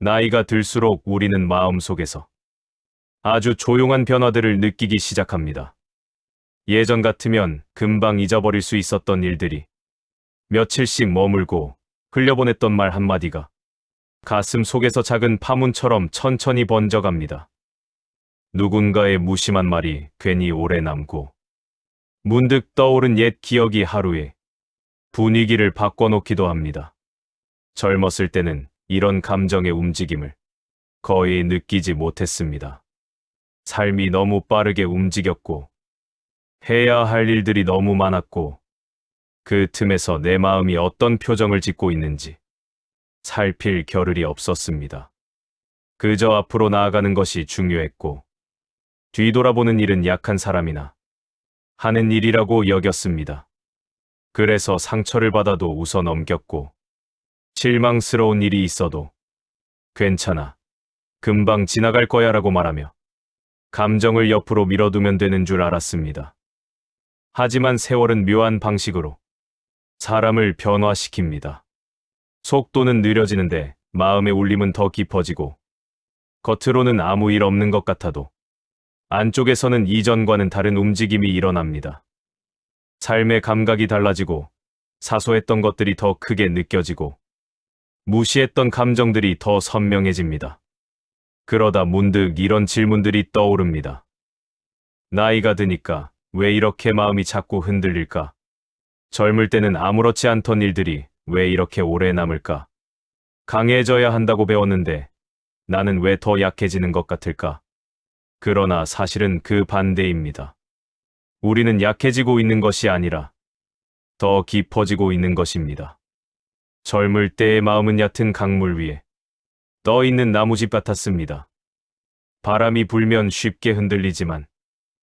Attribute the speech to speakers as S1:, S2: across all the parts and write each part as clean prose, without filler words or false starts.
S1: 나이가 들수록 우리는 마음속에서 아주 조용한 변화들을 느끼기 시작합니다. 예전 같으면 금방 잊어버릴 수 있었던 일들이 며칠씩 머물고 흘려보냈던 말 한마디가 가슴 속에서 작은 파문처럼 천천히 번져갑니다. 누군가의 무심한 말이 괜히 오래 남고 문득 떠오른 옛 기억이 하루에 분위기를 바꿔놓기도 합니다. 젊었을 때는 이런 감정의 움직임을 거의 느끼지 못했습니다. 삶이 너무 빠르게 움직였고 해야 할 일들이 너무 많았고 그 틈에서 내 마음이 어떤 표정을 짓고 있는지 살필 겨를이 없었습니다. 그저 앞으로 나아가는 것이 중요했고 뒤돌아보는 일은 약한 사람이나 하는 일이라고 여겼습니다. 그래서 상처를 받아도 웃어 넘겼고 실망스러운 일이 있어도 괜찮아, 금방 지나갈 거야 라고 말하며 감정을 옆으로 밀어두면 되는 줄 알았습니다. 하지만 세월은 묘한 방식으로 사람을 변화시킵니다. 속도는 느려지는데 마음의 울림은 더 깊어지고 겉으로는 아무 일 없는 것 같아도 안쪽에서는 이전과는 다른 움직임이 일어납니다. 삶의 감각이 달라지고 사소했던 것들이 더 크게 느껴지고 무시했던 감정들이 더 선명해집니다. 그러다 문득 이런 질문들이 떠오릅니다. 나이가 드니까 왜 이렇게 마음이 자꾸 흔들릴까? 젊을 때는 아무렇지 않던 일들이 왜 이렇게 오래 남을까? 강해져야 한다고 배웠는데 나는 왜 더 약해지는 것 같을까? 그러나 사실은 그 반대입니다. 우리는 약해지고 있는 것이 아니라 더 깊어지고 있는 것입니다. 젊을 때의 마음은 얕은 강물 위에 떠 있는 나무집 같았습니다. 바람이 불면 쉽게 흔들리지만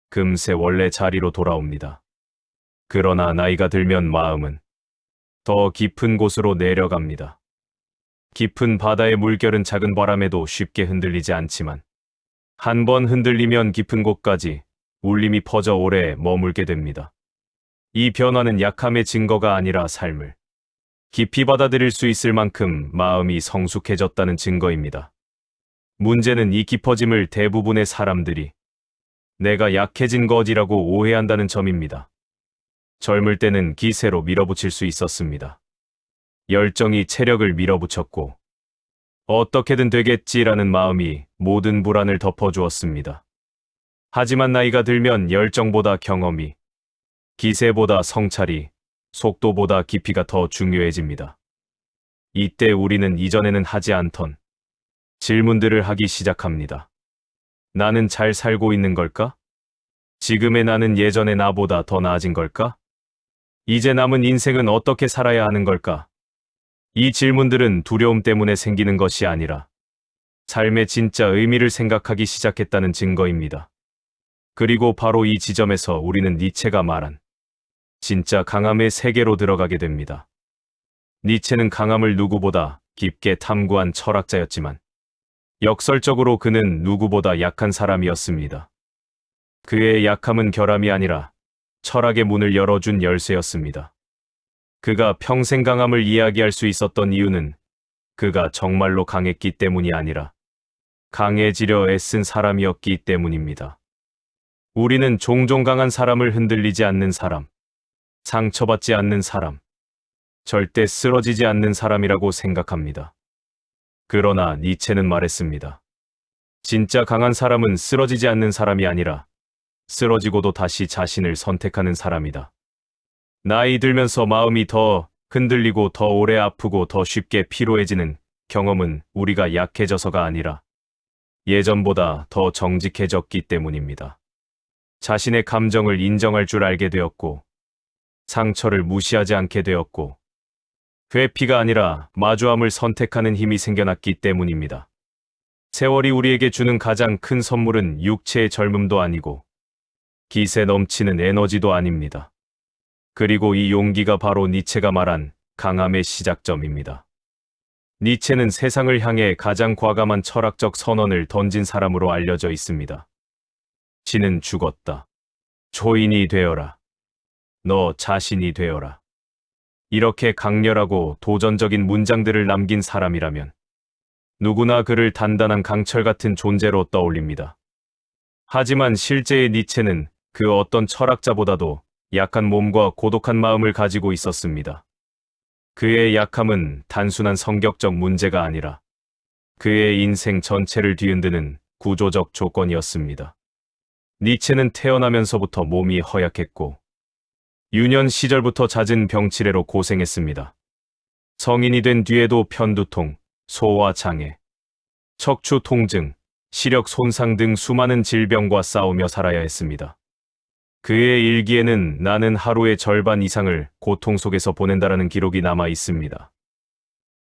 S1: 금세 원래 자리로 돌아옵니다. 그러나 나이가 들면 마음은 더 깊은 곳으로 내려갑니다. 깊은 바다의 물결은 작은 바람에도 쉽게 흔들리지 않지만 한 번 흔들리면 깊은 곳까지 울림이 퍼져 오래 머물게 됩니다. 이 변화는 약함의 증거가 아니라 삶을 깊이 받아들일 수 있을 만큼 마음이 성숙해졌다는 증거입니다. 문제는 이 깊어짐을 대부분의 사람들이 내가 약해진 것이라고 오해한다는 점입니다. 젊을 때는 기세로 밀어붙일 수 있었습니다. 열정이 체력을 밀어붙였고 어떻게든 되겠지라는 마음이 모든 불안을 덮어주었습니다. 하지만 나이가 들면 열정보다 경험이, 기세보다 성찰이, 속도보다 깊이가 더 중요해집니다. 이때 우리는 이전에는 하지 않던 질문들을 하기 시작합니다. 나는 잘 살고 있는 걸까? 지금의 나는 예전의 나보다 더 나아진 걸까? 이제 남은 인생은 어떻게 살아야 하는 걸까? 이 질문들은 두려움 때문에 생기는 것이 아니라 삶의 진짜 의미를 생각하기 시작했다는 증거입니다. 그리고 바로 이 지점에서 우리는 니체가 말한 진짜 강함의 세계로 들어가게 됩니다. 니체는 강함을 누구보다 깊게 탐구한 철학자였지만 역설적으로 그는 누구보다 약한 사람이었습니다. 그의 약함은 결함이 아니라 철학의 문을 열어준 열쇠였습니다. 그가 평생 강함을 이야기할 수 있었던 이유는 그가 정말로 강했기 때문이 아니라 강해지려 애쓴 사람이었기 때문입니다. 우리는 종종 강한 사람을 흔들리지 않는 사람, 상처받지 않는 사람, 절대 쓰러지지 않는 사람이라고 생각합니다. 그러나 니체는 말했습니다. 진짜 강한 사람은 쓰러지지 않는 사람이 아니라 쓰러지고도 다시 자신을 선택하는 사람이다. 나이 들면서 마음이 더 흔들리고 더 오래 아프고 더 쉽게 피로해지는 경험은 우리가 약해져서가 아니라 예전보다 더 정직해졌기 때문입니다. 자신의 감정을 인정할 줄 알게 되었고 상처를 무시하지 않게 되었고 회피가 아니라 마주함을 선택하는 힘이 생겨났기 때문입니다. 세월이 우리에게 주는 가장 큰 선물은 육체의 젊음도 아니고 기세 넘치는 에너지도 아닙니다. 그리고 이 용기가 바로 니체가 말한 강함의 시작점입니다. 니체는 세상을 향해 가장 과감한 철학적 선언을 던진 사람으로 알려져 있습니다. 지는 죽었다. 초인이 되어라. 너 자신이 되어라. 이렇게 강렬하고 도전적인 문장들을 남긴 사람이라면 누구나 그를 단단한 강철 같은 존재로 떠올립니다. 하지만 실제의 니체는 그 어떤 철학자보다도 약한 몸과 고독한 마음을 가지고 있었습니다. 그의 약함은 단순한 성격적 문제가 아니라 그의 인생 전체를 뒤흔드는 구조적 조건이었습니다. 니체는 태어나면서부터 몸이 허약했고 유년 시절부터 잦은 병치레로 고생했습니다. 성인이 된 뒤에도 편두통, 소화장애, 척추 통증, 시력 손상 등 수많은 질병과 싸우며 살아야 했습니다. 그의 일기에는 나는 하루의 절반 이상을 고통 속에서 보낸다라는 기록이 남아 있습니다.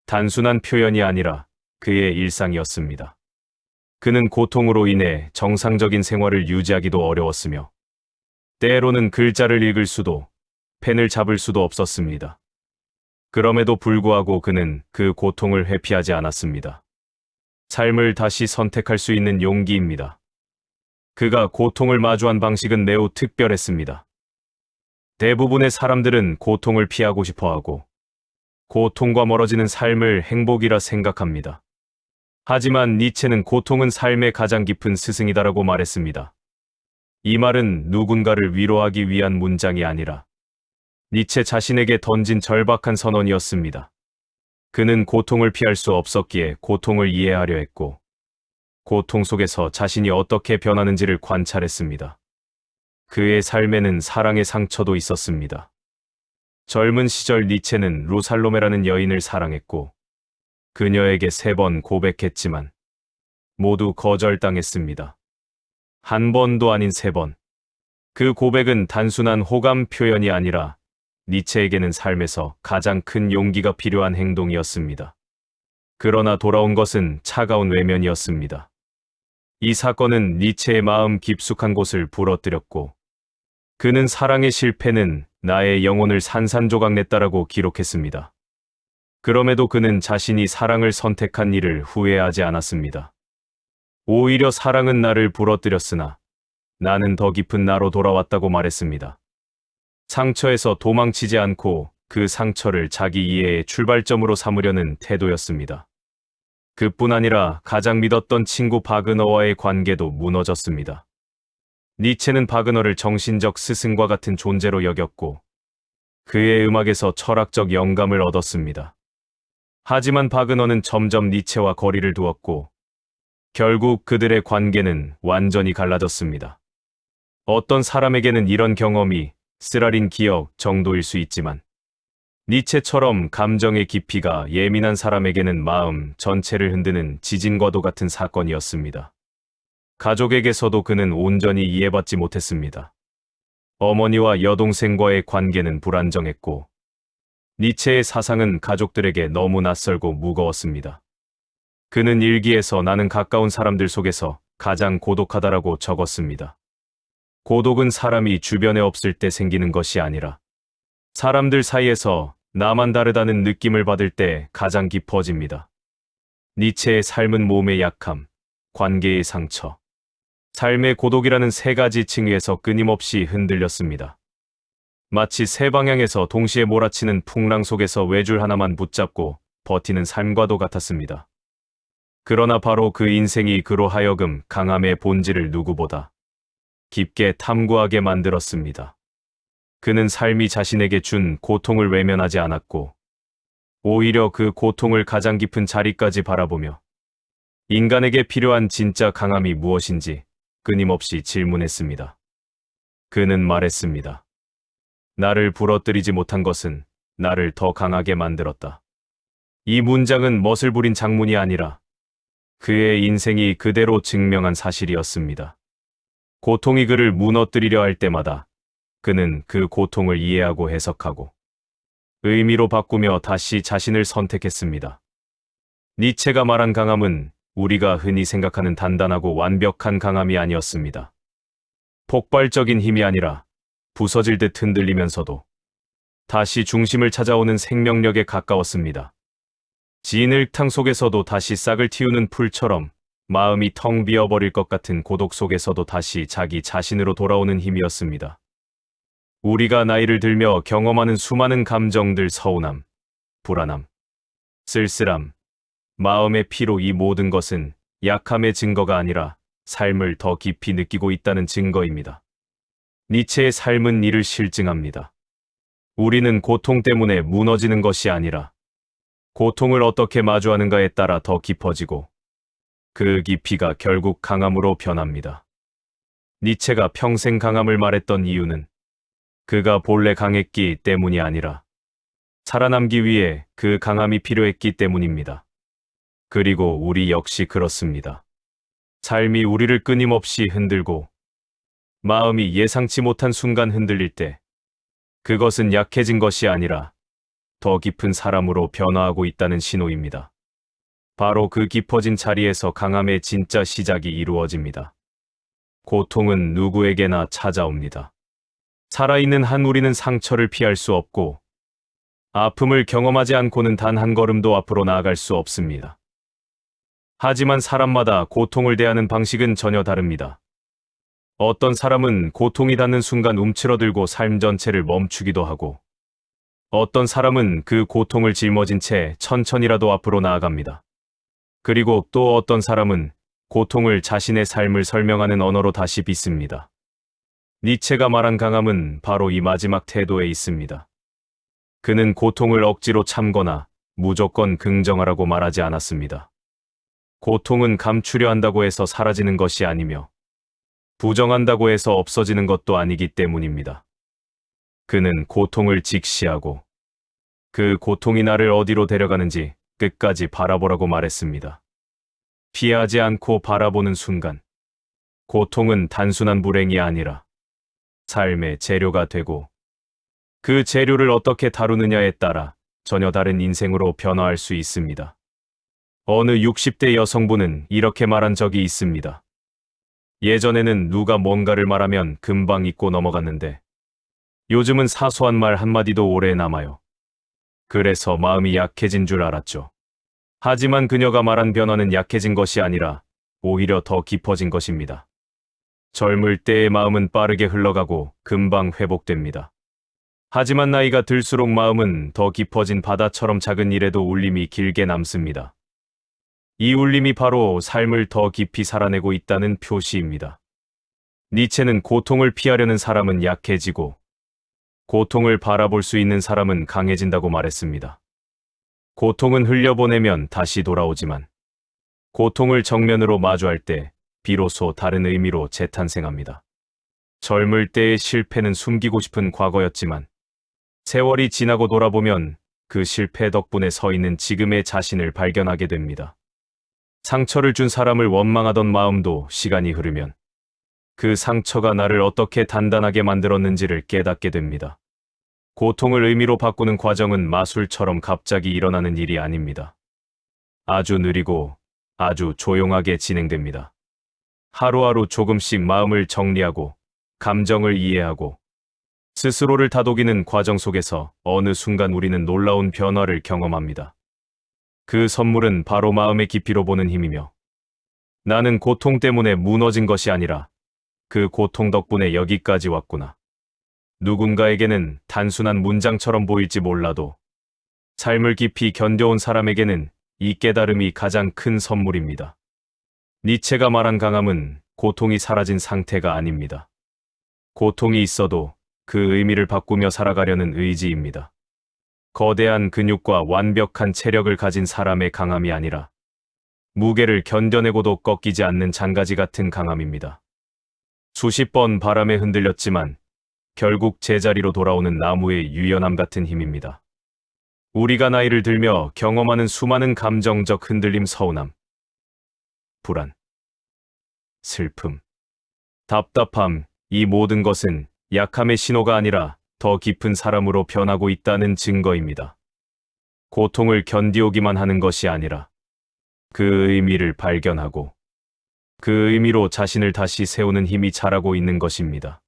S1: 단순한 표현이 아니라 그의 일상이었습니다. 그는 고통으로 인해 정상적인 생활을 유지하기도 어려웠으며 때로는 글자를 읽을 수도 펜을 잡을 수도 없었습니다. 그럼에도 불구하고 그는 그 고통을 회피하지 않았습니다. 삶을 다시 선택할 수 있는 용기입니다. 그가 고통을 마주한 방식은 매우 특별했습니다. 대부분의 사람들은 고통을 피하고 싶어하고 고통과 멀어지는 삶을 행복이라 생각합니다. 하지만 니체는 고통은 삶의 가장 깊은 스승이다라고 말했습니다. 이 말은 누군가를 위로하기 위한 문장이 아니라 니체 자신에게 던진 절박한 선언이었습니다. 그는 고통을 피할 수 없었기에 고통을 이해하려 했고 고통 속에서 자신이 어떻게 변하는지를 관찰했습니다. 그의 삶에는 사랑의 상처도 있었습니다. 젊은 시절 니체는 루살로메라는 여인을 사랑했고 그녀에게 3번 고백했지만 모두 거절당했습니다. 한 번도 아닌 3번. 그 고백은 단순한 호감 표현이 아니라 니체에게는 삶에서 가장 큰 용기가 필요한 행동이었습니다. 그러나 돌아온 것은 차가운 외면이었습니다. 이 사건은 니체의 마음 깊숙한 곳을 부러뜨렸고 그는 사랑의 실패는 나의 영혼을 산산조각냈다라고 기록했습니다. 그럼에도 그는 자신이 사랑을 선택한 일을 후회하지 않았습니다. 오히려 사랑은 나를 부러뜨렸으나 나는 더 깊은 나로 돌아왔다고 말했습니다. 상처에서 도망치지 않고 그 상처를 자기 이해의 출발점으로 삼으려는 태도였습니다. 그뿐 아니라 가장 믿었던 친구 바그너와의 관계도 무너졌습니다. 니체는 바그너를 정신적 스승과 같은 존재로 여겼고 그의 음악에서 철학적 영감을 얻었습니다. 하지만 바그너는 점점 니체와 거리를 두었고 결국 그들의 관계는 완전히 갈라졌습니다. 어떤 사람에게는 이런 경험이 쓰라린 기억 정도일 수 있지만 니체처럼 감정의 깊이가 예민한 사람에게는 마음 전체를 흔드는 지진과도 같은 사건이었습니다. 가족에게서도 그는 온전히 이해받지 못했습니다. 어머니와 여동생과의 관계는 불안정했고 니체의 사상은 가족들에게 너무 낯설고 무거웠습니다. 그는 일기에서 나는 가까운 사람들 속에서 가장 고독하다라고 적었습니다. 고독은 사람이 주변에 없을 때 생기는 것이 아니라 사람들 사이에서 나만 다르다는 느낌을 받을 때 가장 깊어집니다. 니체의 삶은 몸의 약함, 관계의 상처, 삶의 고독이라는 3가지 층위에서 끊임없이 흔들렸습니다. 마치 3방향에서 동시에 몰아치는 풍랑 속에서 외줄 하나만 붙잡고 버티는 삶과도 같았습니다. 그러나 바로 그 인생이 그로 하여금 강함의 본질을 누구보다 깊게 탐구하게 만들었습니다. 그는 삶이 자신에게 준 고통을 외면하지 않았고 오히려 그 고통을 가장 깊은 자리까지 바라보며 인간에게 필요한 진짜 강함이 무엇인지 끊임없이 질문했습니다. 그는 말했습니다. 나를 부러뜨리지 못한 것은 나를 더 강하게 만들었다. 이 문장은 멋을 부린 장문이 아니라 그의 인생이 그대로 증명한 사실이었습니다. 고통이 그를 무너뜨리려 할 때마다 그는 그 고통을 이해하고 해석하고 의미로 바꾸며 다시 자신을 선택했습니다. 니체가 말한 강함은 우리가 흔히 생각하는 단단하고 완벽한 강함이 아니었습니다. 폭발적인 힘이 아니라 부서질 듯 흔들리면서도 다시 중심을 찾아오는 생명력에 가까웠습니다. 진흙탕 속에서도 다시 싹을 틔우는 풀처럼 마음이 텅 비어버릴 것 같은 고독 속에서도 다시 자기 자신으로 돌아오는 힘이었습니다. 우리가 나이를 들며 경험하는 수많은 감정들, 서운함, 불안함, 쓸쓸함, 마음의 피로 이 모든 것은 약함의 증거가 아니라 삶을 더 깊이 느끼고 있다는 증거입니다. 니체의 삶은 이를 실증합니다. 우리는 고통 때문에 무너지는 것이 아니라 고통을 어떻게 마주하는가에 따라 더 깊어지고 그 깊이가 결국 강함으로 변합니다. 니체가 평생 강함을 말했던 이유는 그가 본래 강했기 때문이 아니라 살아남기 위해 그 강함이 필요했기 때문입니다. 그리고 우리 역시 그렇습니다. 삶이 우리를 끊임없이 흔들고 마음이 예상치 못한 순간 흔들릴 때 그것은 약해진 것이 아니라 더 깊은 사람으로 변화하고 있다는 신호입니다. 바로 그 깊어진 자리에서 강함의 진짜 시작이 이루어집니다. 고통은 누구에게나 찾아옵니다. 살아있는 한 우리는 상처를 피할 수 없고 아픔을 경험하지 않고는 단 한 걸음도 앞으로 나아갈 수 없습니다. 하지만 사람마다 고통을 대하는 방식은 전혀 다릅니다. 어떤 사람은 고통이 닿는 순간 움츠러들고 삶 전체를 멈추기도 하고 어떤 사람은 그 고통을 짊어진 채 천천히라도 앞으로 나아갑니다. 그리고 또 어떤 사람은 고통을 자신의 삶을 설명하는 언어로 다시 빚습니다. 니체가 말한 강함은 바로 이 마지막 태도에 있습니다. 그는 고통을 억지로 참거나 무조건 긍정하라고 말하지 않았습니다. 고통은 감추려 한다고 해서 사라지는 것이 아니며 부정한다고 해서 없어지는 것도 아니기 때문입니다. 그는 고통을 직시하고 그 고통이 나를 어디로 데려가는지 끝까지 바라보라고 말했습니다. 피하지 않고 바라보는 순간 고통은 단순한 불행이 아니라 삶의 재료가 되고 그 재료를 어떻게 다루느냐에 따라 전혀 다른 인생으로 변화할 수 있습니다. 어느 60대 여성분은 이렇게 말한 적이 있습니다. 예전에는 누가 뭔가를 말하면 금방 잊고 넘어갔는데 요즘은 사소한 말 한마디도 오래 남아요. 그래서 마음이 약해진 줄 알았죠. 하지만 그녀가 말한 변화는 약해진 것이 아니라 오히려 더 깊어진 것입니다. 젊을 때의 마음은 빠르게 흘러가고 금방 회복됩니다. 하지만 나이가 들수록 마음은 더 깊어진 바다처럼 작은 일에도 울림이 길게 남습니다. 이 울림이 바로 삶을 더 깊이 살아내고 있다는 표시입니다. 니체는 고통을 피하려는 사람은 약해지고 고통을 바라볼 수 있는 사람은 강해진다고 말했습니다. 고통은 흘려보내면 다시 돌아오지만 고통을 정면으로 마주할 때 비로소 다른 의미로 재탄생합니다. 젊을 때의 실패는 숨기고 싶은 과거였지만 세월이 지나고 돌아보면 그 실패 덕분에 서 있는 지금의 자신을 발견하게 됩니다. 상처를 준 사람을 원망하던 마음도 시간이 흐르면 그 상처가 나를 어떻게 단단하게 만들었는지를 깨닫게 됩니다. 고통을 의미로 바꾸는 과정은 마술처럼 갑자기 일어나는 일이 아닙니다. 아주 느리고 아주 조용하게 진행됩니다. 하루하루 조금씩 마음을 정리하고 감정을 이해하고 스스로를 다독이는 과정 속에서 어느 순간 우리는 놀라운 변화를 경험합니다. 그 선물은 바로 마음의 깊이로 보는 힘이며 나는 고통 때문에 무너진 것이 아니라 그 고통 덕분에 여기까지 왔구나. 누군가에게는 단순한 문장처럼 보일지 몰라도 삶을 깊이 견뎌온 사람에게는 이 깨달음이 가장 큰 선물입니다. 니체가 말한 강함은 고통이 사라진 상태가 아닙니다. 고통이 있어도 그 의미를 바꾸며 살아가려는 의지입니다. 거대한 근육과 완벽한 체력을 가진 사람의 강함이 아니라 무게를 견뎌내고도 꺾이지 않는 장가지 같은 강함입니다. 수십 번 바람에 흔들렸지만 결국 제자리로 돌아오는 나무의 유연함 같은 힘입니다. 우리가 나이를 들며 경험하는 수많은 감정적 흔들림, 서운함, 불안, 슬픔, 답답함, 이 모든 것은 약함의 신호가 아니라 더 깊은 사람으로 변하고 있다는 증거입니다. 고통을 견디오기만 하는 것이 아니라 그 의미를 발견하고 그 의미로 자신을 다시 세우는 힘이 자라고 있는 것입니다.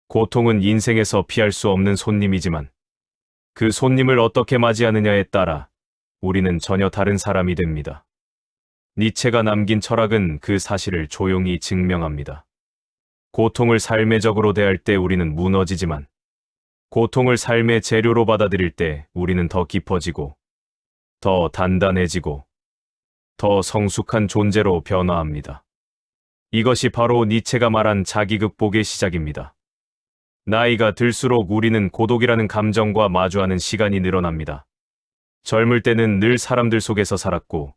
S1: 고통은 인생에서 피할 수 없는 손님이지만 그 손님을 어떻게 맞이하느냐에 따라 우리는 전혀 다른 사람이 됩니다. 니체가 남긴 철학은 그 사실을 조용히 증명합니다. 고통을 삶의 적으로 대할 때 우리는 무너지지만 고통을 삶의 재료로 받아들일 때 우리는 더 깊어지고 더 단단해지고 더 성숙한 존재로 변화합니다. 이것이 바로 니체가 말한 자기 극복의 시작입니다. 나이가 들수록 우리는 고독이라는 감정과 마주하는 시간이 늘어납니다. 젊을 때는 늘 사람들 속에서 살았고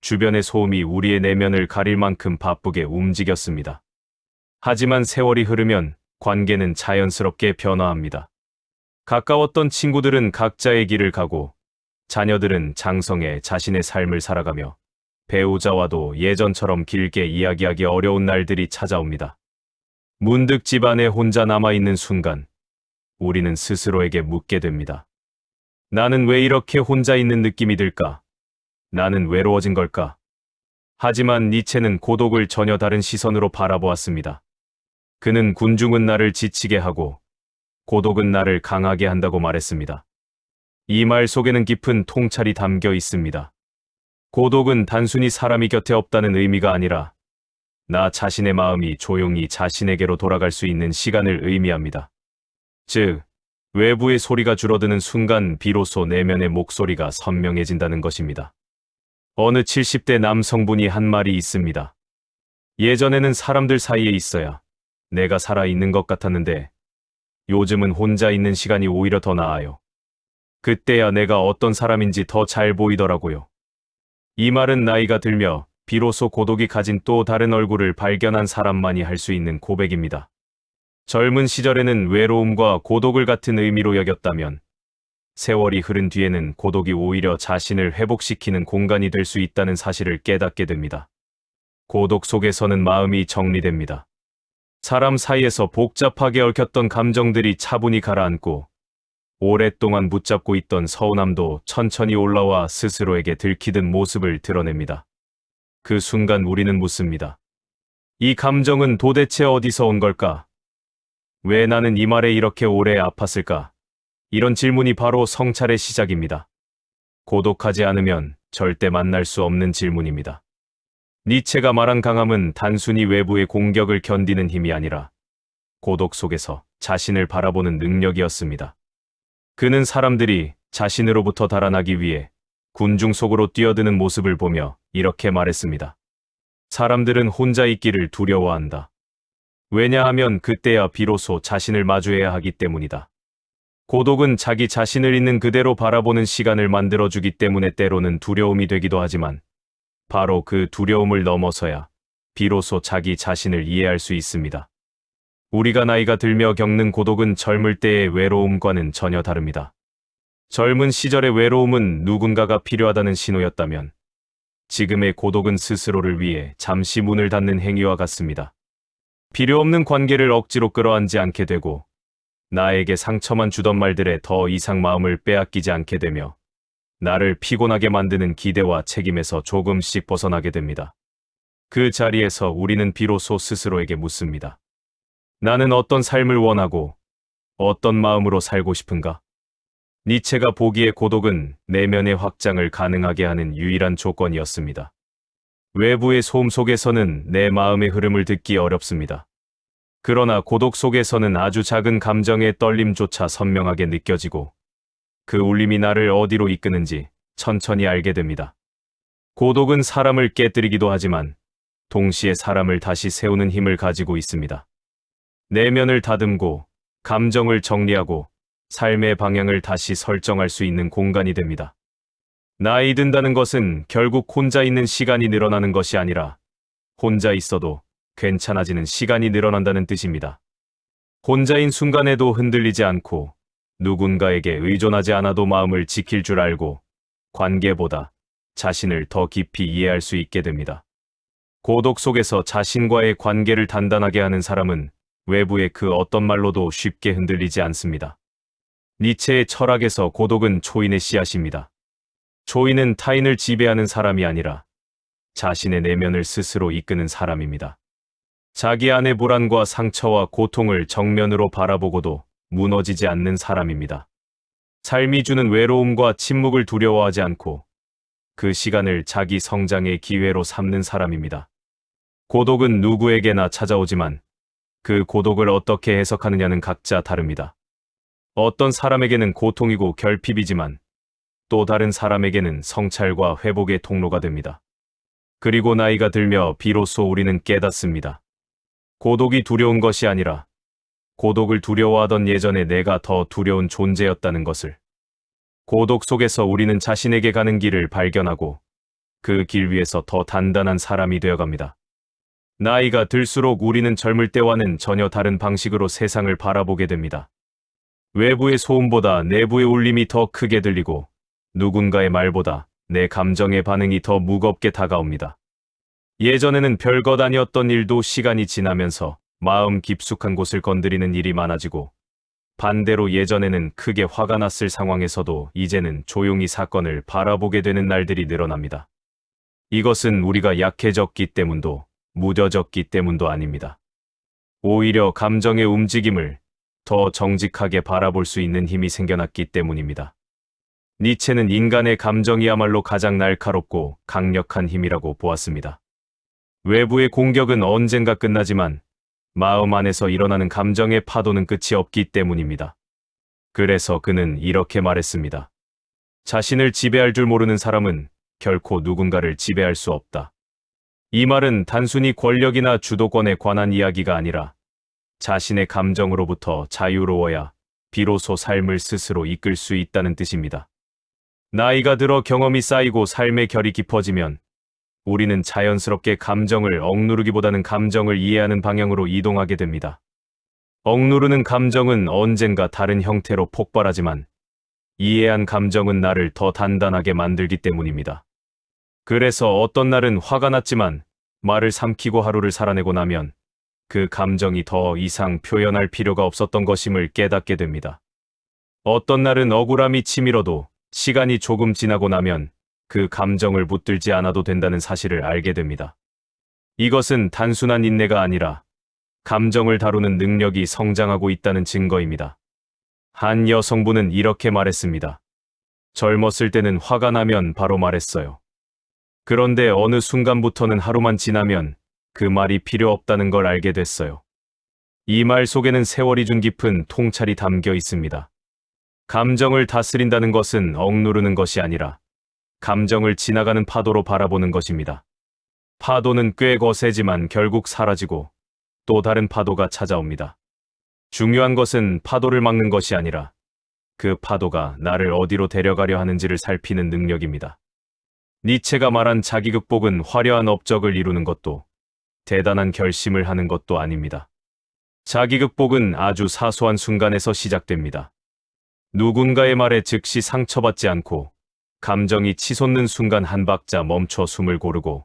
S1: 주변의 소음이 우리의 내면을 가릴 만큼 바쁘게 움직였습니다. 하지만 세월이 흐르면 관계는 자연스럽게 변화합니다. 가까웠던 친구들은 각자의 길을 가고 자녀들은 장성해 자신의 삶을 살아가며 배우자와도 예전처럼 길게 이야기하기 어려운 날들이 찾아옵니다. 문득 집안에 혼자 남아있는 순간 우리는 스스로에게 묻게 됩니다. 나는 왜 이렇게 혼자 있는 느낌이 들까? 나는 외로워진 걸까? 하지만 니체는 고독을 전혀 다른 시선으로 바라보았습니다. 그는 군중은 나를 지치게 하고 고독은 나를 강하게 한다고 말했습니다. 이 말 속에는 깊은 통찰이 담겨 있습니다. 고독은 단순히 사람이 곁에 없다는 의미가 아니라 나 자신의 마음이 조용히 자신에게로 돌아갈 수 있는 시간을 의미합니다. 즉, 외부의 소리가 줄어드는 순간 비로소 내면의 목소리가 선명해진다는 것입니다. 어느 70대 남성분이 한 말이 있습니다. 예전에는 사람들 사이에 있어야 내가 살아있는 것 같았는데 요즘은 혼자 있는 시간이 오히려 더 나아요. 그때야 내가 어떤 사람인지 더 잘 보이더라고요. 이 말은 나이가 들며 비로소 고독이 가진 또 다른 얼굴을 발견한 사람만이 할 수 있는 고백입니다. 젊은 시절에는 외로움과 고독을 같은 의미로 여겼다면 세월이 흐른 뒤에는 고독이 오히려 자신을 회복시키는 공간이 될 수 있다는 사실을 깨닫게 됩니다. 고독 속에서는 마음이 정리됩니다. 사람 사이에서 복잡하게 얽혔던 감정들이 차분히 가라앉고 오랫동안 붙잡고 있던 서운함도 천천히 올라와 스스로에게 들키던 모습을 드러냅니다. 그 순간 우리는 묻습니다. 이 감정은 도대체 어디서 온 걸까? 왜 나는 이 말에 이렇게 오래 아팠을까? 이런 질문이 바로 성찰의 시작입니다. 고독하지 않으면 절대 만날 수 없는 질문입니다. 니체가 말한 강함은 단순히 외부의 공격을 견디는 힘이 아니라 고독 속에서 자신을 바라보는 능력이었습니다. 그는 사람들이 자신으로부터 달아나기 위해 군중 속으로 뛰어드는 모습을 보며 이렇게 말했습니다. 사람들은 혼자 있기를 두려워한다. 왜냐하면 그때야 비로소 자신을 마주해야 하기 때문이다. 고독은 자기 자신을 있는 그대로 바라보는 시간을 만들어주기 때문에 때로는 두려움이 되기도 하지만 바로 그 두려움을 넘어서야 비로소 자기 자신을 이해할 수 있습니다. 우리가 나이가 들며 겪는 고독은 젊을 때의 외로움과는 전혀 다릅니다. 젊은 시절의 외로움은 누군가가 필요하다는 신호였다면 지금의 고독은 스스로를 위해 잠시 문을 닫는 행위와 같습니다. 필요 없는 관계를 억지로 끌어안지 않게 되고 나에게 상처만 주던 말들에 더 이상 마음을 빼앗기지 않게 되며 나를 피곤하게 만드는 기대와 책임에서 조금씩 벗어나게 됩니다. 그 자리에서 우리는 비로소 스스로에게 묻습니다. 나는 어떤 삶을 원하고 어떤 마음으로 살고 싶은가? 니체가 보기에 고독은 내면의 확장을 가능하게 하는 유일한 조건이었습니다. 외부의 소음 속에서는 내 마음의 흐름을 듣기 어렵습니다. 그러나 고독 속에서는 아주 작은 감정의 떨림조차 선명하게 느껴지고 그 울림이 나를 어디로 이끄는지 천천히 알게 됩니다. 고독은 사람을 깨뜨리기도 하지만 동시에 사람을 다시 세우는 힘을 가지고 있습니다. 내면을 다듬고 감정을 정리하고 삶의 방향을 다시 설정할 수 있는 공간이 됩니다. 나이 든다는 것은 결국 혼자 있는 시간이 늘어나는 것이 아니라 혼자 있어도 괜찮아지는 시간이 늘어난다는 뜻입니다. 혼자인 순간에도 흔들리지 않고 누군가에게 의존하지 않아도 마음을 지킬 줄 알고 관계보다 자신을 더 깊이 이해할 수 있게 됩니다. 고독 속에서 자신과의 관계를 단단하게 하는 사람은 외부의 그 어떤 말로도 쉽게 흔들리지 않습니다. 니체의 철학에서 고독은 초인의 씨앗입니다. 초인은 타인을 지배하는 사람이 아니라 자신의 내면을 스스로 이끄는 사람입니다. 자기 안의 불안과 상처와 고통을 정면으로 바라보고도 무너지지 않는 사람입니다. 삶이 주는 외로움과 침묵을 두려워하지 않고 그 시간을 자기 성장의 기회로 삼는 사람입니다. 고독은 누구에게나 찾아오지만 그 고독을 어떻게 해석하느냐는 각자 다릅니다. 어떤 사람에게는 고통이고 결핍이지만 또 다른 사람에게는 성찰과 회복의 통로가 됩니다. 그리고 나이가 들며 비로소 우리는 깨닫습니다. 고독이 두려운 것이 아니라 고독을 두려워하던 예전에 내가 더 두려운 존재였다는 것을. 고독 속에서 우리는 자신에게 가는 길을 발견하고 그 길 위에서 더 단단한 사람이 되어갑니다. 나이가 들수록 우리는 젊을 때와는 전혀 다른 방식으로 세상을 바라보게 됩니다. 외부의 소음보다 내부의 울림이 더 크게 들리고 누군가의 말보다 내 감정의 반응이 더 무겁게 다가옵니다. 예전에는 별것 아니었던 일도 시간이 지나면서 마음 깊숙한 곳을 건드리는 일이 많아지고, 반대로 예전에는 크게 화가 났을 상황에서도 이제는 조용히 사건을 바라보게 되는 날들이 늘어납니다. 이것은 우리가 약해졌기 때문도 무뎌졌기 때문도 아닙니다. 오히려 감정의 움직임을 더 정직하게 바라볼 수 있는 힘이 생겨났기 때문입니다. 니체는 인간의 감정이야말로 가장 날카롭고 강력한 힘이라고 보았습니다. 외부의 공격은 언젠가 끝나지만 마음 안에서 일어나는 감정의 파도는 끝이 없기 때문입니다. 그래서 그는 이렇게 말했습니다. 자신을 지배할 줄 모르는 사람은 결코 누군가를 지배할 수 없다. 이 말은 단순히 권력이나 주도권에 관한 이야기가 아니라 자신의 감정으로부터 자유로워야 비로소 삶을 스스로 이끌 수 있다는 뜻입니다. 나이가 들어 경험이 쌓이고 삶의 결이 깊어지면 우리는 자연스럽게 감정을 억누르기보다는 감정을 이해하는 방향으로 이동하게 됩니다. 억누르는 감정은 언젠가 다른 형태로 폭발하지만 이해한 감정은 나를 더 단단하게 만들기 때문입니다. 그래서 어떤 날은 화가 났지만 말을 삼키고 하루를 살아내고 나면 그 감정이 더 이상 표현할 필요가 없었던 것임을 깨닫게 됩니다. 어떤 날은 억울함이 치밀어도 시간이 조금 지나고 나면 그 감정을 붙들지 않아도 된다는 사실을 알게 됩니다. 이것은 단순한 인내가 아니라 감정을 다루는 능력이 성장하고 있다는 증거입니다. 한 여성분은 이렇게 말했습니다. 젊었을 때는 화가 나면 바로 말했어요. 그런데 어느 순간부터는 하루만 지나면 그 말이 필요 없다는 걸 알게 됐어요. 이 말 속에는 세월이 준 깊은 통찰이 담겨 있습니다. 감정을 다스린다는 것은 억누르는 것이 아니라 감정을 지나가는 파도로 바라보는 것입니다. 파도는 꽤 거세지만 결국 사라지고 또 다른 파도가 찾아옵니다. 중요한 것은 파도를 막는 것이 아니라 그 파도가 나를 어디로 데려가려 하는지를 살피는 능력입니다. 니체가 말한 자기 극복은 화려한 업적을 이루는 것도 대단한 결심을 하는 것도 아닙니다. 자기 극복은 아주 사소한 순간에서 시작됩니다. 누군가의 말에 즉시 상처받지 않고 감정이 치솟는 순간 한 박자 멈춰 숨을 고르고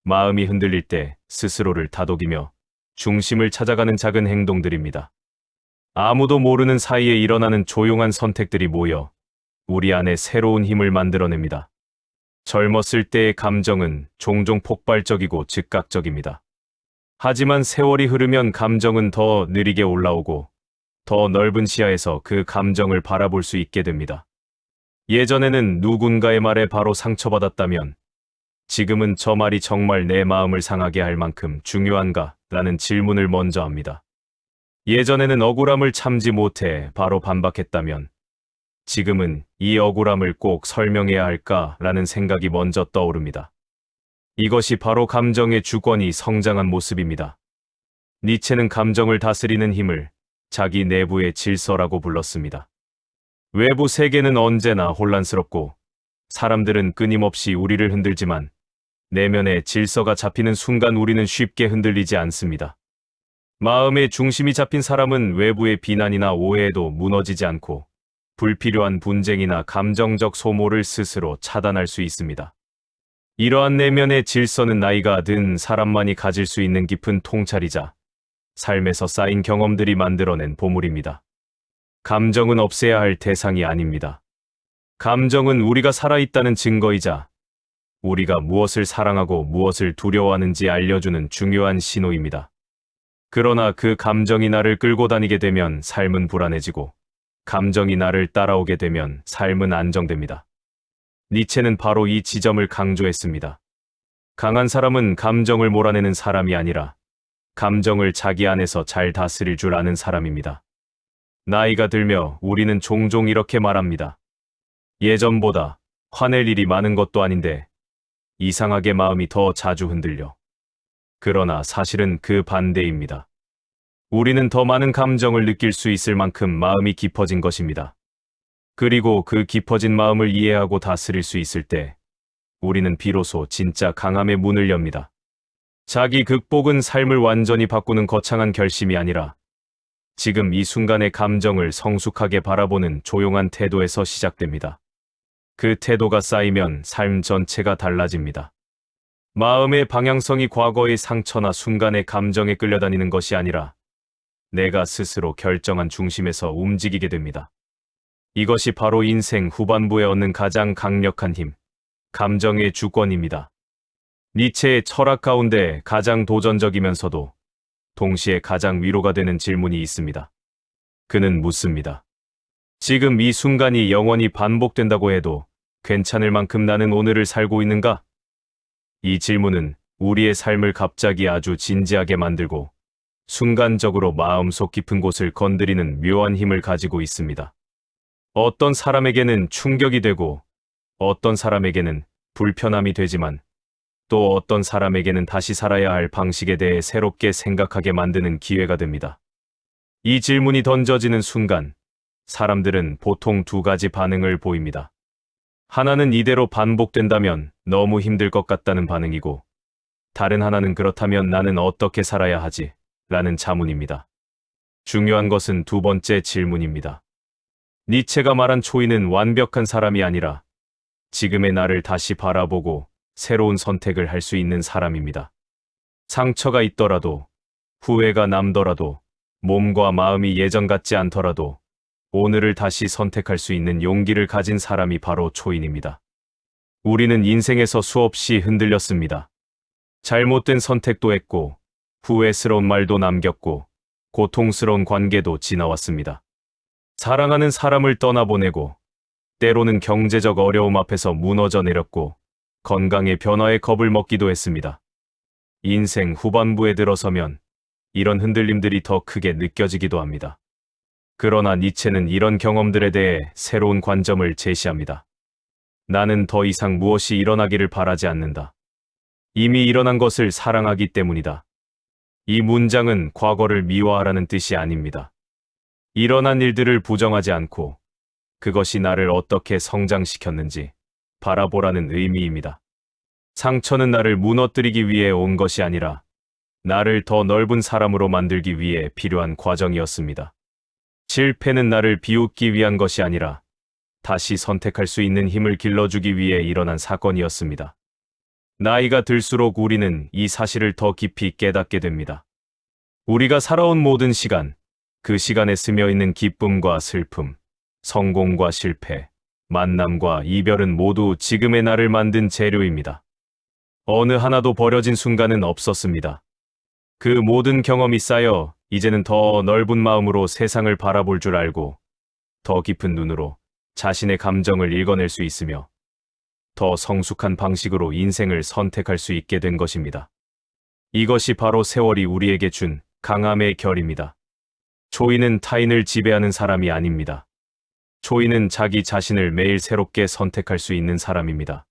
S1: 마음이 흔들릴 때 스스로를 다독이며 중심을 찾아가는 작은 행동들입니다. 아무도 모르는 사이에 일어나는 조용한 선택들이 모여 우리 안에 새로운 힘을 만들어냅니다. 젊었을 때의 감정은 종종 폭발적이고 즉각적입니다. 하지만 세월이 흐르면 감정은 더 느리게 올라오고 더 넓은 시야에서 그 감정을 바라볼 수 있게 됩니다. 예전에는 누군가의 말에 바로 상처받았다면 지금은 저 말이 정말 내 마음을 상하게 할 만큼 중요한가? 라는 질문을 먼저 합니다. 예전에는 억울함을 참지 못해 바로 반박했다면 지금은 이 억울함을 꼭 설명해야 할까? 라는 생각이 먼저 떠오릅니다. 이것이 바로 감정의 주권이 성장한 모습입니다. 니체는 감정을 다스리는 힘을 자기 내부의 질서라고 불렀습니다. 외부 세계는 언제나 혼란스럽고 사람들은 끊임없이 우리를 흔들지만 내면의 질서가 잡히는 순간 우리는 쉽게 흔들리지 않습니다. 마음의 중심이 잡힌 사람은 외부의 비난이나 오해에도 무너지지 않고 불필요한 분쟁이나 감정적 소모를 스스로 차단할 수 있습니다. 이러한 내면의 질서는 나이가 든 사람만이 가질 수 있는 깊은 통찰이자 삶에서 쌓인 경험들이 만들어낸 보물입니다. 감정은 없애야 할 대상이 아닙니다. 감정은 우리가 살아있다는 증거이자 우리가 무엇을 사랑하고 무엇을 두려워하는지 알려주는 중요한 신호입니다. 그러나 그 감정이 나를 끌고 다니게 되면 삶은 불안해지고 감정이 나를 따라오게 되면 삶은 안정됩니다. 니체는 바로 이 지점을 강조했습니다. 강한 사람은 감정을 몰아내는 사람이 아니라 감정을 자기 안에서 잘 다스릴 줄 아는 사람입니다. 나이가 들며 우리는 종종 이렇게 말합니다. 예전보다 화낼 일이 많은 것도 아닌데 이상하게 마음이 더 자주 흔들려. 그러나 사실은 그 반대입니다. 우리는 더 많은 감정을 느낄 수 있을 만큼 마음이 깊어진 것입니다. 그리고 그 깊어진 마음을 이해하고 다스릴 수 있을 때 우리는 비로소 진짜 강함의 문을 엽니다. 자기 극복은 삶을 완전히 바꾸는 거창한 결심이 아니라 지금 이 순간의 감정을 성숙하게 바라보는 조용한 태도에서 시작됩니다. 그 태도가 쌓이면 삶 전체가 달라집니다. 마음의 방향성이 과거의 상처나 순간의 감정에 끌려다니는 것이 아니라 내가 스스로 결정한 중심에서 움직이게 됩니다. 이것이 바로 인생 후반부에 얻는 가장 강력한 힘, 감정의 주권입니다. 니체의 철학 가운데 가장 도전적이면서도 동시에 가장 위로가 되는 질문이 있습니다. 그는 묻습니다. 지금 이 순간이 영원히 반복된다고 해도 괜찮을 만큼 나는 오늘을 살고 있는가? 이 질문은 우리의 삶을 갑자기 아주 진지하게 만들고 순간적으로 마음속 깊은 곳을 건드리는 묘한 힘을 가지고 있습니다. 어떤 사람에게는 충격이 되고 어떤 사람에게는 불편함이 되지만 또 어떤 사람에게는 다시 살아야 할 방식에 대해 새롭게 생각하게 만드는 기회가 됩니다. 이 질문이 던져지는 순간 사람들은 보통 두 가지 반응을 보입니다. 하나는 이대로 반복된다면 너무 힘들 것 같다는 반응이고 다른 하나는 그렇다면 나는 어떻게 살아야 하지? 라는 자문입니다. 중요한 것은 두 번째 질문입니다. 니체가 말한 초인은 완벽한 사람이 아니라 지금의 나를 다시 바라보고 새로운 선택을 할 수 있는 사람입니다. 상처가 있더라도, 후회가 남더라도, 몸과 마음이 예전 같지 않더라도 오늘을 다시 선택할 수 있는 용기를 가진 사람이 바로 초인입니다. 우리는 인생에서 수없이 흔들렸습니다. 잘못된 선택도 했고, 후회스러운 말도 남겼고, 고통스러운 관계도 지나왔습니다. 사랑하는 사람을 떠나보내고, 때로는 경제적 어려움 앞에서 무너져 내렸고, 건강의 변화에 겁을 먹기도 했습니다. 인생 후반부에 들어서면 이런 흔들림들이 더 크게 느껴지기도 합니다. 그러나 니체는 이런 경험들에 대해 새로운 관점을 제시합니다. 나는 더 이상 무엇이 일어나기를 바라지 않는다. 이미 일어난 것을 사랑하기 때문이다. 이 문장은 과거를 미화하라는 뜻이 아닙니다. 일어난 일들을 부정하지 않고 그것이 나를 어떻게 성장시켰는지 바라보라는 의미입니다. 상처는 나를 무너뜨리기 위해 온 것이 아니라 나를 더 넓은 사람으로 만들기 위해 필요한 과정이었습니다. 실패는 나를 비웃기 위한 것이 아니라 다시 선택할 수 있는 힘을 길러주기 위해 일어난 사건이었습니다. 나이가 들수록 우리는 이 사실을 더 깊이 깨닫게 됩니다. 우리가 살아온 모든 시간, 그 시간에 스며 있는 기쁨과 슬픔, 성공과 실패, 만남과 이별은 모두 지금의 나를 만든 재료입니다. 어느 하나도 버려진 순간은 없었습니다. 그 모든 경험이 쌓여 이제는 더 넓은 마음으로 세상을 바라볼 줄 알고 더 깊은 눈으로 자신의 감정을 읽어낼 수 있으며 더 성숙한 방식으로 인생을 선택할 수 있게 된 것입니다. 이것이 바로 세월이 우리에게 준 강함의 결입니다. 초인은 타인을 지배하는 사람이 아닙니다. 초인은 자기 자신을 매일 새롭게 선택할 수 있는 사람입니다.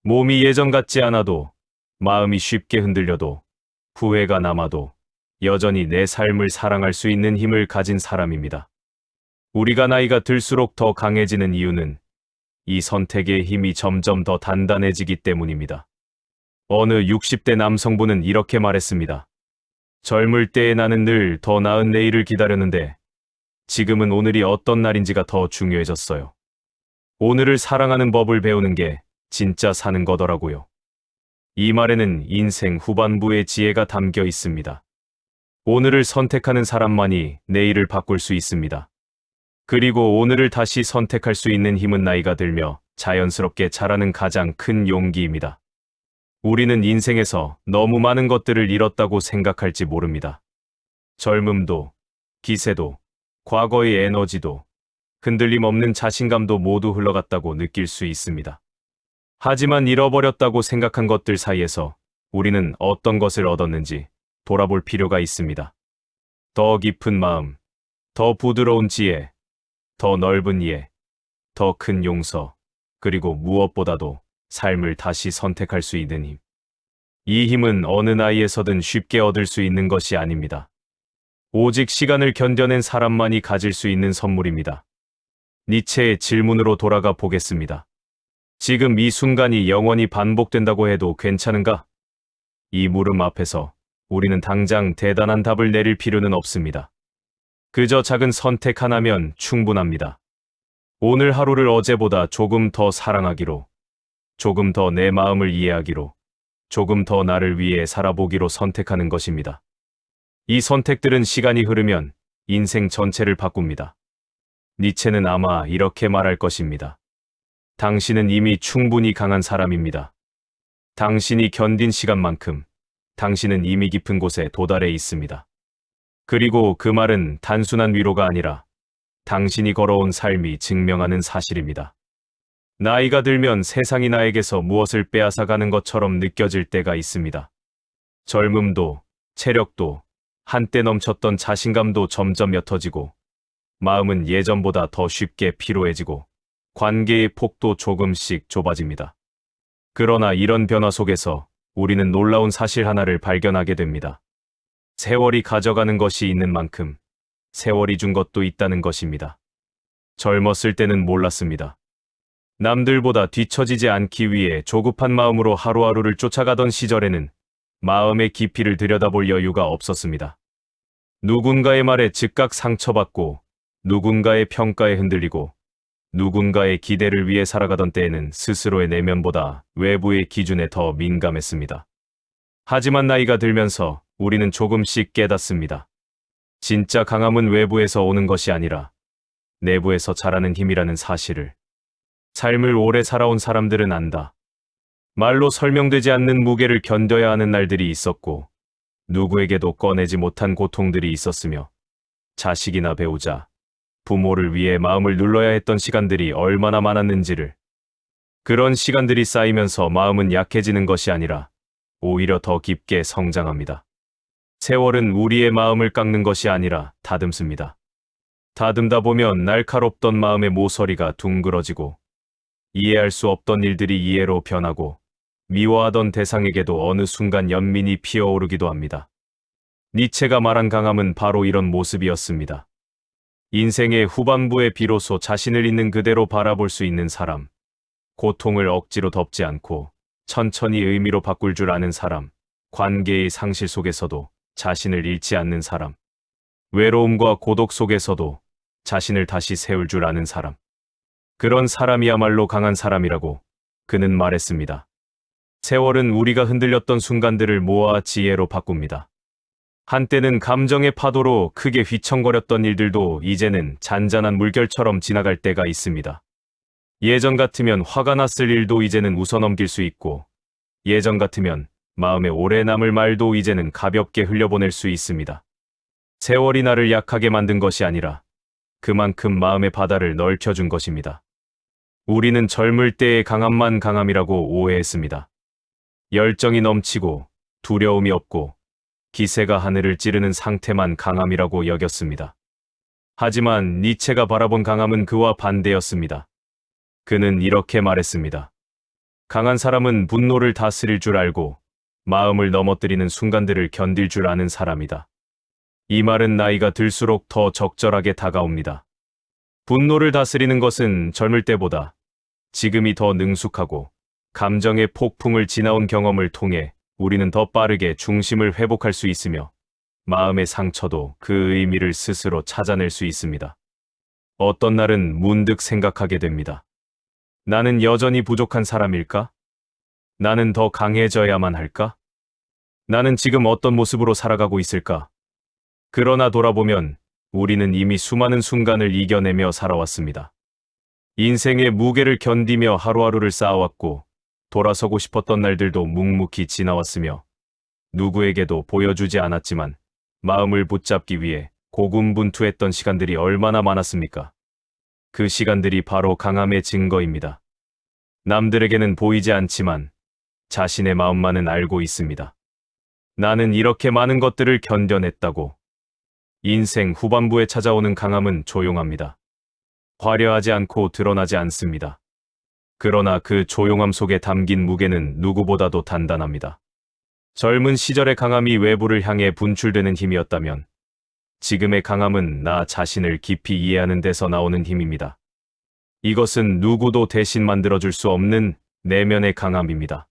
S1: 몸이 예전 같지 않아도, 마음이 쉽게 흔들려도, 후회가 남아도 여전히 내 삶을 사랑할 수 있는 힘을 가진 사람입니다. 우리가 나이가 들수록 더 강해지는 이유는 이 선택의 힘이 점점 더 단단해지기 때문입니다. 어느 60대 남성분은 이렇게 말했습니다. 젊을 때의 나는 늘 더 나은 내일을 기다렸는데 지금은 오늘이 어떤 날인지가 더 중요해졌어요. 오늘을 사랑하는 법을 배우는 게 진짜 사는 거더라고요. 이 말에는 인생 후반부의 지혜가 담겨 있습니다. 오늘을 선택하는 사람만이 내일을 바꿀 수 있습니다. 그리고 오늘을 다시 선택할 수 있는 힘은 나이가 들며 자연스럽게 자라는 가장 큰 용기입니다. 우리는 인생에서 너무 많은 것들을 잃었다고 생각할지 모릅니다. 젊음도, 기세도, 과거의 에너지도, 흔들림 없는 자신감도 모두 흘러갔다고 느낄 수 있습니다. 하지만 잃어버렸다고 생각한 것들 사이에서 우리는 어떤 것을 얻었는지 돌아볼 필요가 있습니다. 더 깊은 마음, 더 부드러운 지혜, 더 넓은 이해, 더 큰 용서, 그리고 무엇보다도 삶을 다시 선택할 수 있는 힘. 이 힘은 어느 나이에서든 쉽게 얻을 수 있는 것이 아닙니다. 오직 시간을 견뎌낸 사람만이 가질 수 있는 선물입니다. 니체의 질문으로 돌아가 보겠습니다. 지금 이 순간이 영원히 반복된다고 해도 괜찮은가? 이 물음 앞에서 우리는 당장 대단한 답을 내릴 필요는 없습니다. 그저 작은 선택 하나면 충분합니다. 오늘 하루를 어제보다 조금 더 사랑하기로, 조금 더 내 마음을 이해하기로, 조금 더 나를 위해 살아보기로 선택하는 것입니다. 이 선택들은 시간이 흐르면 인생 전체를 바꿉니다. 니체는 아마 이렇게 말할 것입니다. 당신은 이미 충분히 강한 사람입니다. 당신이 견딘 시간만큼 당신은 이미 깊은 곳에 도달해 있습니다. 그리고 그 말은 단순한 위로가 아니라 당신이 걸어온 삶이 증명하는 사실입니다. 나이가 들면 세상이 나에게서 무엇을 빼앗아가는 것처럼 느껴질 때가 있습니다. 젊음도, 체력도, 한때 넘쳤던 자신감도 점점 옅어지고, 마음은 예전보다 더 쉽게 피로해지고, 관계의 폭도 조금씩 좁아집니다. 그러나 이런 변화 속에서 우리는 놀라운 사실 하나를 발견하게 됩니다. 세월이 가져가는 것이 있는 만큼 세월이 준 것도 있다는 것입니다. 젊었을 때는 몰랐습니다. 남들보다 뒤처지지 않기 위해 조급한 마음으로 하루하루를 쫓아가던 시절에는 마음의 깊이를 들여다볼 여유가 없었습니다. 누군가의 말에 즉각 상처받고, 누군가의 평가에 흔들리고, 누군가의 기대를 위해 살아가던 때에는 스스로의 내면보다 외부의 기준에 더 민감했습니다. 하지만 나이가 들면서 우리는 조금씩 깨닫습니다. 진짜 강함은 외부에서 오는 것이 아니라 내부에서 자라는 힘이라는 사실을. 삶을 오래 살아온 사람들은 안다. 말로 설명되지 않는 무게를 견뎌야 하는 날들이 있었고, 누구에게도 꺼내지 못한 고통들이 있었으며, 자식이나 배우자, 부모를 위해 마음을 눌러야 했던 시간들이 얼마나 많았는지를. 그런 시간들이 쌓이면서 마음은 약해지는 것이 아니라 오히려 더 깊게 성장합니다. 세월은 우리의 마음을 깎는 것이 아니라 다듬습니다. 다듬다 보면 날카롭던 마음의 모서리가 둥그러지고, 이해할 수 없던 일들이 이해로 변하고, 미워하던 대상에게도 어느 순간 연민이 피어오르기도 합니다. 니체가 말한 강함은 바로 이런 모습이었습니다. 인생의 후반부에 비로소 자신을 있는 그대로 바라볼 수 있는 사람, 고통을 억지로 덮지 않고 천천히 의미로 바꿀 줄 아는 사람, 관계의 상실 속에서도 자신을 잃지 않는 사람, 외로움과 고독 속에서도 자신을 다시 세울 줄 아는 사람. 그런 사람이야말로 강한 사람이라고 그는 말했습니다. 세월은 우리가 흔들렸던 순간들을 모아 지혜로 바꿉니다. 한때는 감정의 파도로 크게 휘청거렸던 일들도 이제는 잔잔한 물결처럼 지나갈 때가 있습니다. 예전 같으면 화가 났을 일도 이제는 웃어넘길 수 있고, 예전 같으면 마음에 오래 남을 말도 이제는 가볍게 흘려보낼 수 있습니다. 세월이 나를 약하게 만든 것이 아니라 그만큼 마음의 바다를 넓혀준 것입니다. 우리는 젊을 때의 강함만 강함이라고 오해했습니다. 열정이 넘치고 두려움이 없고 기세가 하늘을 찌르는 상태만 강함이라고 여겼습니다. 하지만 니체가 바라본 강함은 그와 반대였습니다. 그는 이렇게 말했습니다. 강한 사람은 분노를 다스릴 줄 알고 마음을 넘어뜨리는 순간들을 견딜 줄 아는 사람이다. 이 말은 나이가 들수록 더 적절하게 다가옵니다. 분노를 다스리는 것은 젊을 때보다 지금이 더 능숙하고 감정의 폭풍을 지나온 경험을 통해 우리는 더 빠르게 중심을 회복할 수 있으며 마음의 상처도 그 의미를 스스로 찾아낼 수 있습니다. 어떤 날은 문득 생각하게 됩니다. 나는 여전히 부족한 사람일까? 나는 더 강해져야만 할까? 나는 지금 어떤 모습으로 살아가고 있을까? 그러나 돌아보면 우리는 이미 수많은 순간을 이겨내며 살아왔습니다. 인생의 무게를 견디며 하루하루를 쌓아왔고, 돌아서고 싶었던 날들도 묵묵히 지나왔으며, 누구에게도 보여주지 않았지만 마음을 붙잡기 위해 고군분투했던 시간들이 얼마나 많았습니까? 그 시간들이 바로 강함의 증거입니다. 남들에게는 보이지 않지만 자신의 마음만은 알고 있습니다. 나는 이렇게 많은 것들을 견뎌냈다고. 인생 후반부에 찾아오는 강함은 조용합니다. 화려하지 않고 드러나지 않습니다. 그러나 그 조용함 속에 담긴 무게는 누구보다도 단단합니다. 젊은 시절의 강함이 외부를 향해 분출되는 힘이었다면 지금의 강함은 나 자신을 깊이 이해하는 데서 나오는 힘입니다. 이것은 누구도 대신 만들어줄 수 없는 내면의 강함입니다.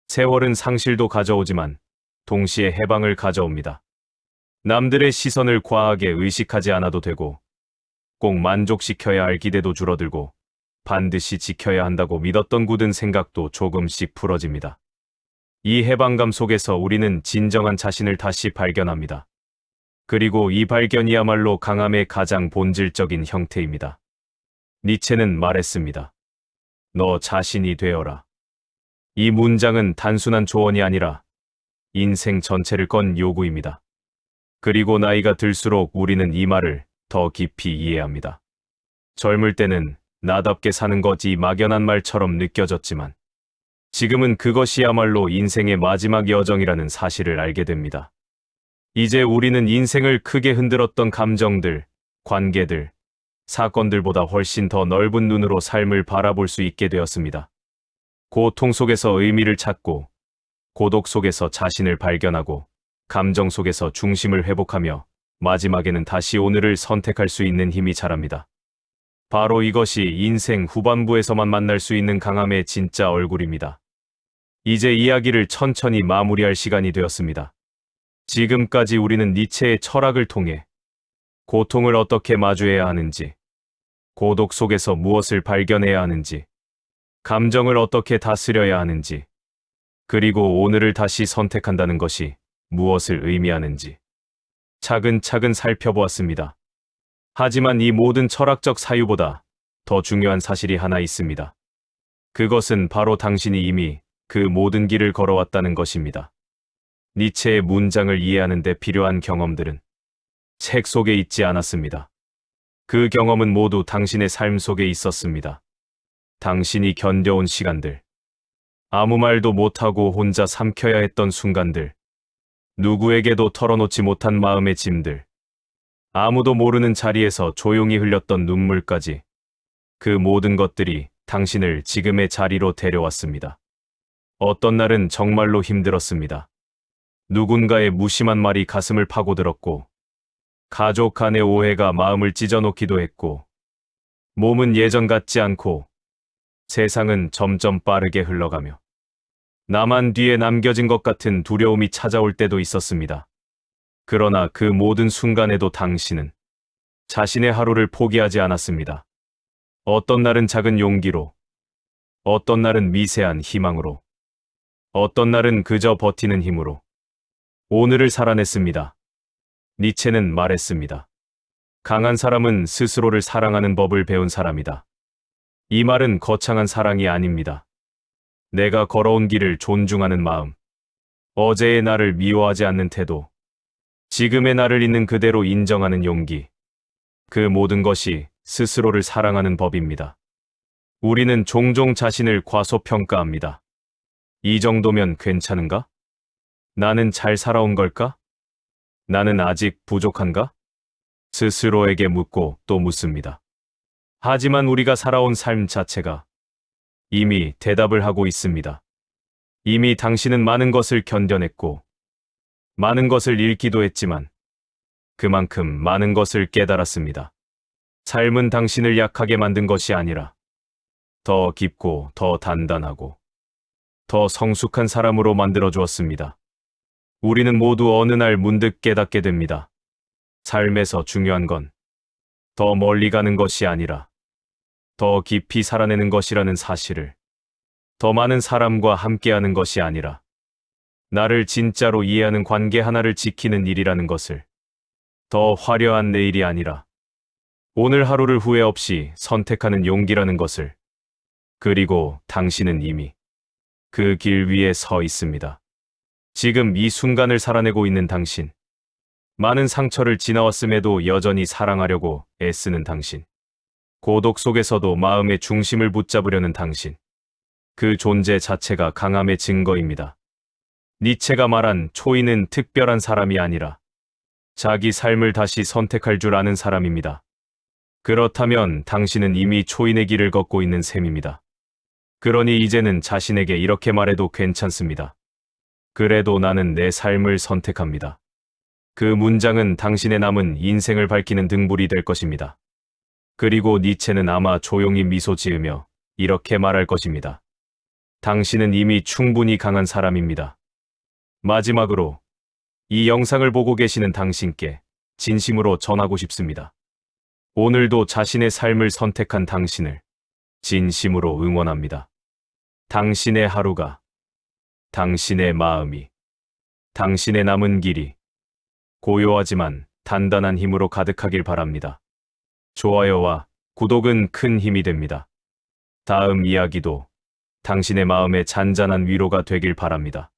S1: 세월은 상실도 가져오지만 동시에 해방을 가져옵니다. 남들의 시선을 과하게 의식하지 않아도 되고 꼭 만족시켜야 할 기대도 줄어들고 반드시 지켜야 한다고 믿었던 굳은 생각도 조금씩 풀어집니다. 이 해방감 속에서 우리는 진정한 자신을 다시 발견합니다. 그리고 이 발견이야말로 강함의 가장 본질적인 형태입니다. 니체는 말했습니다. 너 자신이 되어라. 이 문장은 단순한 조언이 아니라 인생 전체를 건 요구입니다. 그리고 나이가 들수록 우리는 이 말을 더 깊이 이해합니다. 젊을 때는 나답게 사는 것이 막연한 말처럼 느껴졌지만 지금은 그것이야말로 인생의 마지막 여정이라는 사실을 알게 됩니다. 이제 우리는 인생을 크게 흔들었던 감정들, 관계들, 사건들보다 훨씬 더 넓은 눈으로 삶을 바라볼 수 있게 되었습니다. 고통 속에서 의미를 찾고, 고독 속에서 자신을 발견하고, 감정 속에서 중심을 회복하며 마지막에는 다시 오늘을 선택할 수 있는 힘이 자랍니다. 바로 이것이 인생 후반부에서만 만날 수 있는 강함의 진짜 얼굴입니다. 이제 이야기를 천천히 마무리할 시간이 되었습니다. 지금까지 우리는 니체의 철학을 통해 고통을 어떻게 마주해야 하는지, 고독 속에서 무엇을 발견해야 하는지, 감정을 어떻게 다스려야 하는지, 그리고 오늘을 다시 선택한다는 것이 무엇을 의미하는지 차근차근 살펴보았습니다. 하지만 이 모든 철학적 사유보다 더 중요한 사실이 하나 있습니다. 그것은 바로 당신이 이미 그 모든 길을 걸어왔다는 것입니다. 니체의 문장을 이해하는 데 필요한 경험들은 책 속에 있지 않았습니다. 그 경험은 모두 당신의 삶 속에 있었습니다. 당신이 견뎌온 시간들, 아무 말도 못하고 혼자 삼켜야 했던 순간들, 누구에게도 털어놓지 못한 마음의 짐들, 아무도 모르는 자리에서 조용히 흘렸던 눈물까지 그 모든 것들이 당신을 지금의 자리로 데려왔습니다. 어떤 날은 정말로 힘들었습니다. 누군가의 무심한 말이 가슴을 파고들었고, 가족 간의 오해가 마음을 찢어놓기도 했고, 몸은 예전 같지 않고, 세상은 점점 빠르게 흘러가며, 나만 뒤에 남겨진 것 같은 두려움이 찾아올 때도 있었습니다. 그러나 그 모든 순간에도 당신은 자신의 하루를 포기하지 않았습니다. 어떤 날은 작은 용기로, 어떤 날은 미세한 희망으로, 어떤 날은 그저 버티는 힘으로 오늘을 살아냈습니다. 니체는 말했습니다. 강한 사람은 스스로를 사랑하는 법을 배운 사람이다. 이 말은 거창한 사랑이 아닙니다. 내가 걸어온 길을 존중하는 마음, 어제의 나를 미워하지 않는 태도, 지금의 나를 있는 그대로 인정하는 용기, 그 모든 것이 스스로를 사랑하는 법입니다. 우리는 종종 자신을 과소평가합니다. 이 정도면 괜찮은가? 나는 잘 살아온 걸까? 나는 아직 부족한가? 스스로에게 묻고 또 묻습니다. 하지만 우리가 살아온 삶 자체가 이미 대답을 하고 있습니다. 이미 당신은 많은 것을 견뎌냈고, 많은 것을 잃기도 했지만, 그만큼 많은 것을 깨달았습니다. 삶은 당신을 약하게 만든 것이 아니라, 더 깊고 더 단단하고, 더 성숙한 사람으로 만들어 주었습니다. 우리는 모두 어느 날 문득 깨닫게 됩니다. 삶에서 중요한 건 더 멀리 가는 것이 아니라 더 깊이 살아내는 것이라는 사실을, 더 많은 사람과 함께하는 것이 아니라 나를 진짜로 이해하는 관계 하나를 지키는 일이라는 것을, 더 화려한 내일이 아니라 오늘 하루를 후회 없이 선택하는 용기라는 것을, 그리고 당신은 이미 그 길 위에 서 있습니다. 지금 이 순간을 살아내고 있는 당신, 많은 상처를 지나왔음에도 여전히 사랑하려고 애쓰는 당신, 고독 속에서도 마음의 중심을 붙잡으려는 당신, 그 존재 자체가 강함의 증거입니다. 니체가 말한 초인은 특별한 사람이 아니라 자기 삶을 다시 선택할 줄 아는 사람입니다. 그렇다면 당신은 이미 초인의 길을 걷고 있는 셈입니다. 그러니 이제는 자신에게 이렇게 말해도 괜찮습니다. 그래도 나는 내 삶을 선택합니다. 그 문장은 당신의 남은 인생을 밝히는 등불이 될 것입니다. 그리고 니체는 아마 조용히 미소 지으며 이렇게 말할 것입니다. 당신은 이미 충분히 강한 사람입니다. 마지막으로 이 영상을 보고 계시는 당신께 진심으로 전하고 싶습니다. 오늘도 자신의 삶을 선택한 당신을 진심으로 응원합니다. 당신의 하루가, 당신의 마음이, 당신의 남은 길이 고요하지만 단단한 힘으로 가득하길 바랍니다. 좋아요와 구독은 큰 힘이 됩니다. 다음 이야기도 당신의 마음에 잔잔한 위로가 되길 바랍니다.